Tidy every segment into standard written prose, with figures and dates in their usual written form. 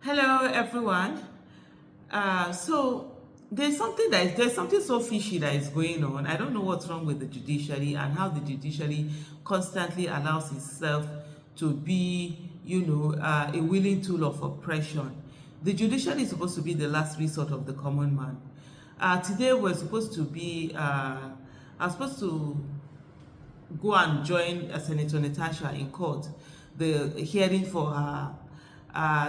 Hello, everyone. So there's something so fishy that is going on. I don't know what's wrong with the judiciary and how the judiciary constantly allows itself to be, a willing tool of oppression. The judiciary is supposed to be the last resort of the common man. Today we're supposed to be, I'm supposed to go and join Senator Natasha in court, the hearing for her,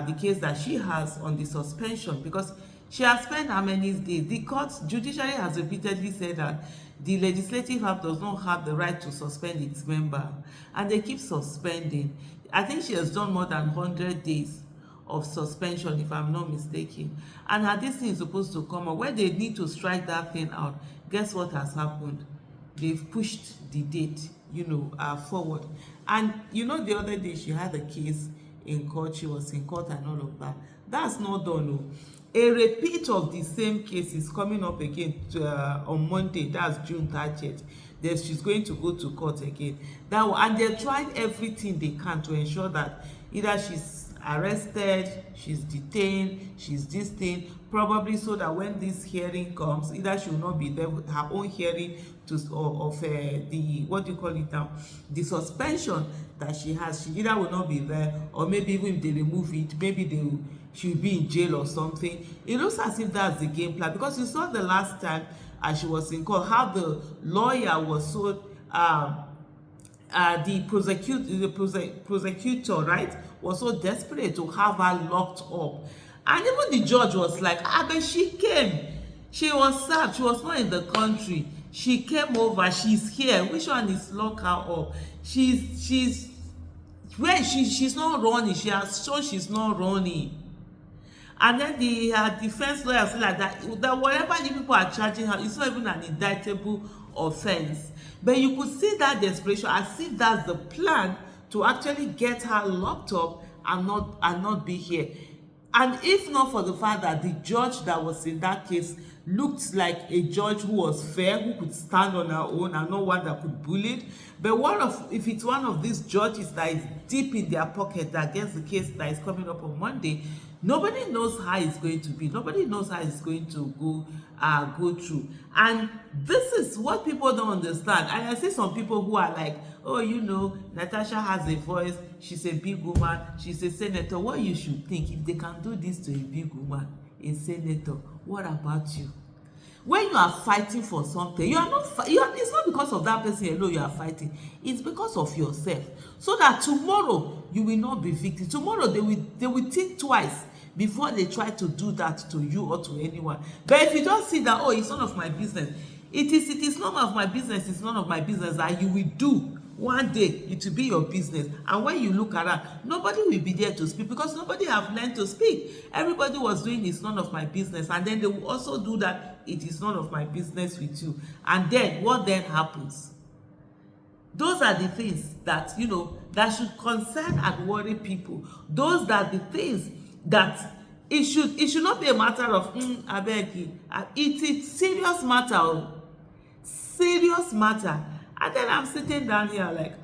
the case that she has on the suspension, because she has spent how many days. The court judiciary has repeatedly said that the legislative act does not have the right to suspend its member, and they keep suspending. I think she has done more than 100 days of suspension, if I'm not mistaken. And how this thing is supposed to come up, where they need to strike that thing out, guess what has happened? They've pushed the date, forward. And the other day she had a case in court, she was in court and all of that. That's not done. No. A repeat of the same case is coming up again on Monday, that's June 30th. Then she's going to go to court again. And they're trying everything they can to ensure that either she's arrested, she's detained, she's this thing, probably so that when this hearing comes, either she will not be there with her own hearing of the, what do you call it now, the suspension that she has, she either will not be there, or maybe even if they remove it, maybe she'll be in jail or something. It looks as if that's the game plan, because you saw the last time as she was in court how the lawyer was so the prosecutor, right, was so desperate to have her locked up. And even the judge was like, but she came. She was served. She was not in the country. She came over. She's here. Which one is lock her up? She's not running. She has shown she's not running. And then the defense lawyer said like that whatever you people are charging her, it's not even an indictable offense. But you could see that desperation, as if that's the plan to actually get her locked up and not be here. And if not for the fact that the judge that was in that case looked like a judge who was fair, who could stand on her own and not one that could bully it. But if it's one of these judges that is deep in their pocket that gets the case that is coming up on Monday, nobody knows how it's going to be. Nobody knows how it's going to go through. And this is what people don't understand. And I see some people who are like, oh, Natasha has a voice. She's a big woman. She's a senator. What you should think, if they can do this to a big woman, a senator, what about you? When you are fighting for something, it's not because of that person alone you are fighting. It's because of yourself. So that tomorrow you will not be victim. Tomorrow they will think twice before they try to do that to you or to anyone. But if you just see that, oh, it's none of my business, it is none of my business, it's none of my business, that you will do one day, it will be your business. And when you look around, nobody will be there to speak, because nobody have learned to speak. Everybody was doing it's none of my business, and then they will also do that it is none of my business with you. And then what then happens? Those are the things that that should concern and worry people. Those are the things that it should not be a matter of I beg you. It's a serious matter. Serious matter. And then I'm sitting down here like,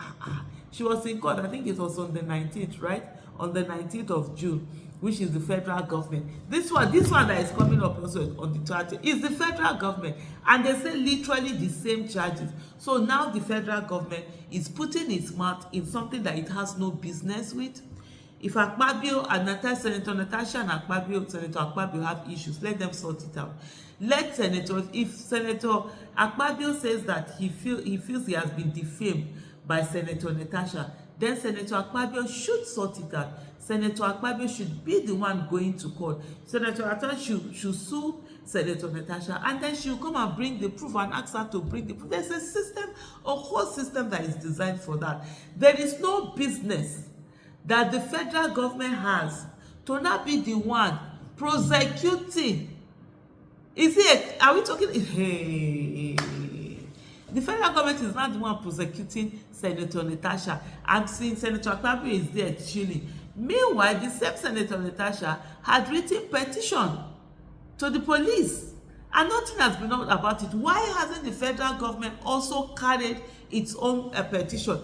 she was in court. I think it was on the 19th, right? On the 19th of June, which is the federal government. This one that is coming up also on the 20th is the federal government. And they say literally the same charges. So now the federal government is putting its mouth in something that it has no business with. If Akpabio and Senator Natasha and Senator Akpabio have issues, let them sort it out. If Senator Akpabio says that he feels he has been defamed by Senator Natasha, then Senator Akpabio should sort it out. Senator Akpabio should be the one going to court. Senator Natasha should sue Senator Natasha, and then she'll come and bring the proof and ask her to bring the proof. There's a system, a whole system that is designed for that. There is no business that the federal government has to not be the one prosecuting. Are we talking? Hey, the federal government is not the one prosecuting Senator Natasha, and since Senator Akpabio is there chilling. Meanwhile, the same Senator Natasha had written petition to the police, and nothing has been done about it. Why hasn't the federal government also carried its own petition?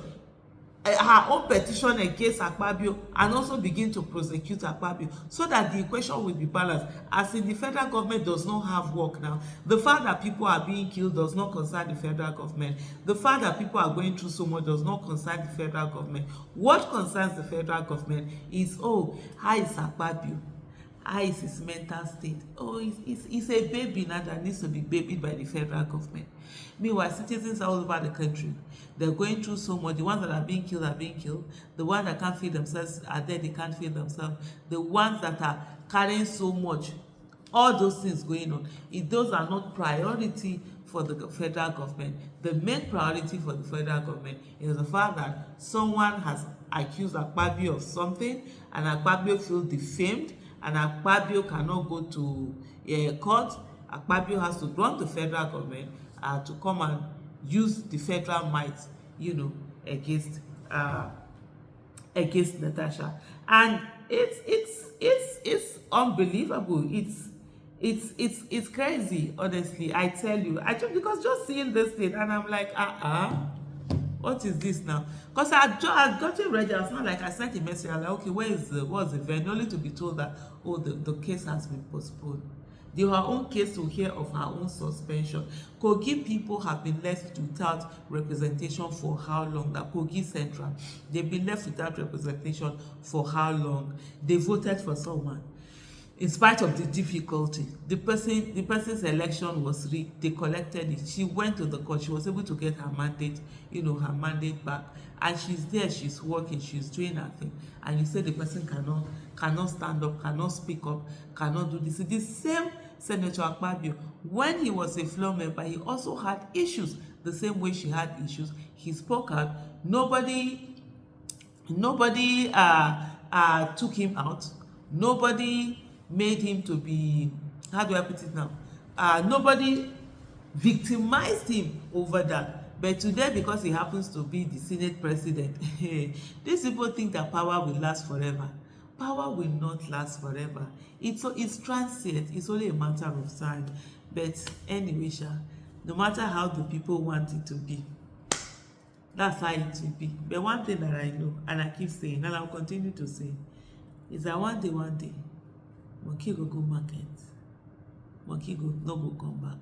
her own petition against Akpabio and also begin to prosecute Akpabio so that the equation will be balanced. As in, the federal government does not have work now. The fact that people are being killed does not concern the federal government. The fact that people are going through so much does not concern the federal government. What concerns the federal government is, oh, how is Akpabio? How is his mental state? Oh, he's a baby now that needs to be babied by the federal government. Meanwhile, citizens all over the country, they're going through so much. The ones that are being killed are being killed. The ones that can't feed themselves are dead, they can't feed themselves. The ones that are carrying so much, all those things going on, if those are not priority for the federal government. The main priority for the federal government is the fact that someone has accused Akpabio of something and Akpabio feels defamed and Akpabio cannot go to court. Akpabio has to run the federal government to come and use the federal might, against Natasha. And it's unbelievable. It's crazy, honestly. I tell you, because just seeing this thing and I'm like, what is this now? Because I gotten ready. I was not like, I sent a message. I'm like, okay, what's the event? Only to be told that, oh, the case has been postponed. Her own case will hear of her own suspension. Kogi people have been left without representation for how long? That Kogi Central, they've been left without representation for how long? They voted for someone. In spite of the difficulty, the person's election was rigged. They collected it. She went to the court. She was able to get her mandate, her mandate back. And she's there, she's working, she's doing her thing. And you say the person cannot stand up, cannot speak up, cannot do this. The same Senator Akpabio, when he was a floor member, he also had issues the same way she had issues. He spoke out. Nobody took him out. Nobody made him to be, how do I put it now? Nobody victimized him over that. But today, because he happens to be the Senate president, these people think that power will last forever. Power will not last forever. It's transient. It's only a matter of time. But anyway, no matter how the people want it to be, that's how it will be. But one thing that I know, and I keep saying, and I'll continue to say, is that one day, monkey go market, monkey go no go come back.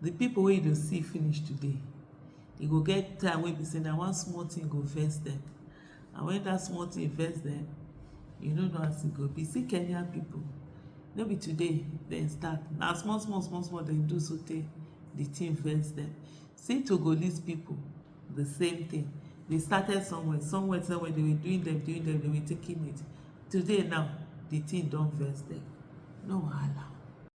The people wey you dey see finish today, e go get time wey be say na one small thing go vex them, and when that small thing vex them, you no know as e go be. See Kenyan people, no be today dem start, na small dem do so tey the thing vex them. See Togolese people, the same thing. They started somewhere they were doing them, they were taking it. Today now, the thing don vex them.